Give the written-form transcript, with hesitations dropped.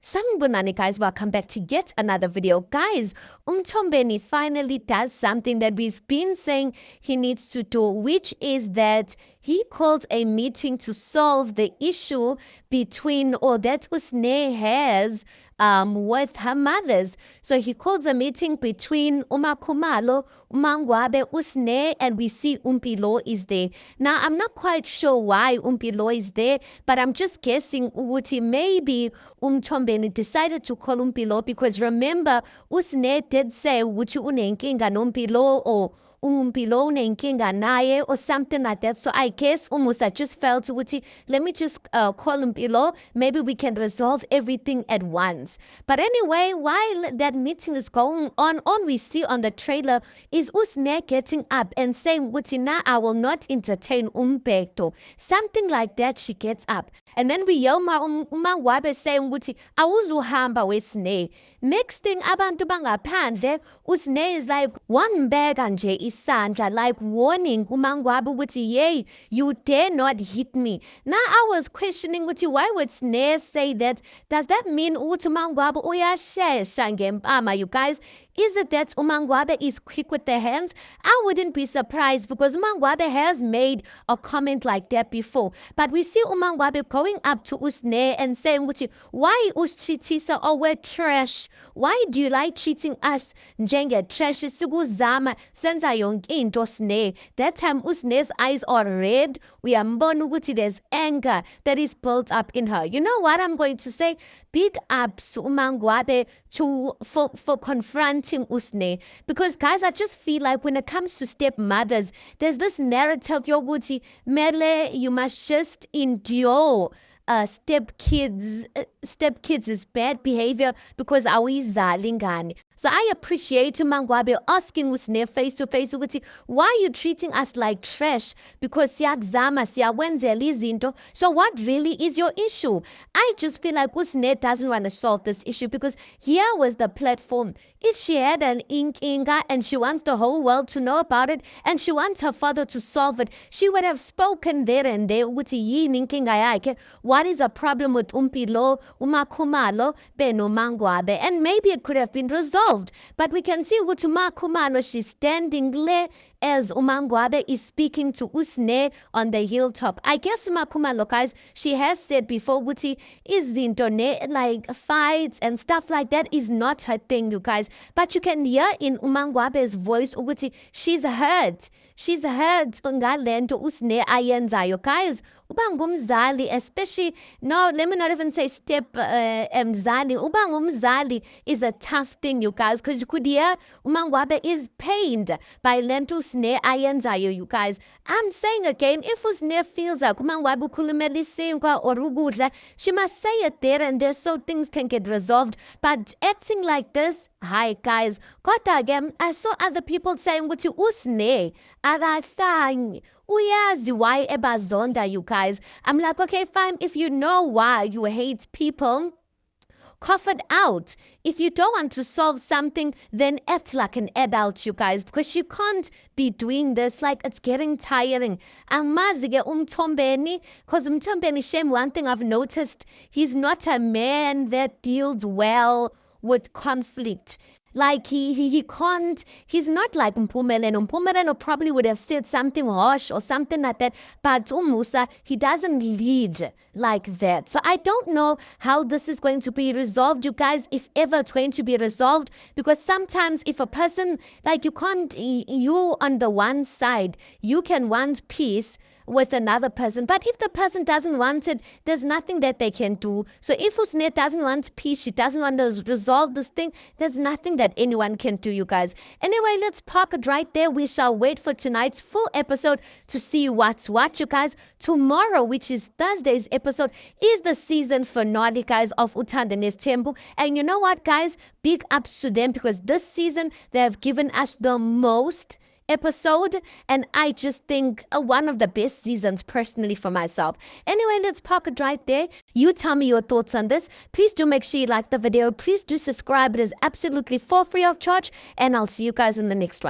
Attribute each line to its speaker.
Speaker 1: Sanibonani guys, welcome back to yet another video. Guys, Mthombeni finally does something that we've been saying he needs to do, which is that he called a meeting to solve the issue between, or that Usne has with her mothers. So he calls a meeting between Umakhumalo, Umangwabe, Usne, and we see Umpilo is there. Now, I'm not quite sure why Umpilo is there, but I'm just guessing Uti maybe Umthombeni decided to call Umpilo because remember, Usne did say, Uchi unenkinga nompilo or Umpilo unenkinga naye or something like that. So I guess Umusa just felt, Uti, let me just call Umpilo. Maybe we can resolve everything at once. But anyway, while that meeting is going on, all we see on the trailer is Usne getting up and saying, Uti, now I will not entertain Umbekto. Something like that, she gets up. And then we hear uMangwabe saying ukuthi awuzuhamba weSne. Next thing abantu bangaphandle uSne is like wangibeka nje isandla, like warning uMangwabe ukuthi yay, you dare not hit me. Now I was questioning ukuthi why would Sne say that? Does that mean ukuthi uMangwabe uyashesha ngempama, you guys? Is it that uMangwabe is quick with the hands? I wouldn't be surprised because uMangwabe has made a comment like that before. But we see uMangwabe going up to Usne and saying, why usichithisa? Oh, we're trash. Why do you like cheating us? Njenge trash sikuzama senza yonke into Sne. That time Usne's eyes are red. We are ukuthi there's anger that is built up in her. You know what I'm going to say? Big ups uMangwabe for confronting Usne. Because guys, I just feel like when it comes to stepmothers, there's this narrative yokuthi mele you must just endure stepkids bad behavior because awuyizali ingane. So I appreciate uMangwabe asking Usne face to face ukuthi why are you treating us like trash because siyakuzama siyawenzela izinto. So what really is your issue? I just feel like Usne doesn't want to solve this issue because here was the platform. If she had an inkinga and she wants the whole world to know about it and she wants her father to solve it, she would have spoken there and there ukuthi yini inkinga yakhe. What is the problem with Umpilo, Umakhumalo, Mangwabe? And maybe it could have been resolved. But we can see ukuthi Umakhumalo, she's standing there as uMangwabe is speaking to Usne on the hilltop. I guess Umakhumalo, guys, she has said before, Wuti is the intone like fights and stuff like that is not her thing, you guys. But you can hear in uMangwabe's voice, Wuti, she's hurt. She's hurt ngalento Usne ayenzayo, guys. Ubangumzali, especially no, let me not even say step mzali. Ubangumzali is a tough thing, you guys, because you could hear uMangwabe is pained by lento Usne ayenzayo, you guys. I'm saying again, if Usne feels like uMangwabe ukhulumela isinkwa or ukudla, she must say it there and there so things can get resolved. But acting like this, hi guys, kodwa again, I saw other people saying ukuthi Usne akahlanyi. Uyazi why ebazonda, you guys. I'm like, okay, fine. If you know why you hate people, cough it out. If you don't want to solve something, then act like an adult, you guys, because you can't be doing this. Like, it's getting tiring. Angmazi-ke Mthombeni, because Mthombeni, shame, one thing I've noticed, he's not a man that deals well with conflict. Like he can't, he's not like Mpumelelo. Mpumelelo probably would have said something harsh or something like that. But Umusa, he doesn't lead like that. So I don't know how this is going to be resolved, you guys, if ever it's going to be resolved. Because sometimes if a person, like you can't, you on the one side, you can want peace with another person. But if the person doesn't want it, there's nothing that they can do. So if Usne doesn't want peace, she doesn't want to resolve this thing, there's nothing that anyone can do, you guys. Anyway, let's park it right there. We shall wait for tonight's full episode to see what's what, you guys. Tomorrow, which is Thursday's episode, is the season finale, guys, of Uthando Nesithembu. And you know what, guys? Big ups to them because this season, they have given us the most episode, and I just think one of the best seasons personally for myself. Anyway, let's park it right there. You tell me your thoughts on this. Please do make sure you like the video. Please do subscribe. It is absolutely for free of charge, and I'll see you guys in the next one.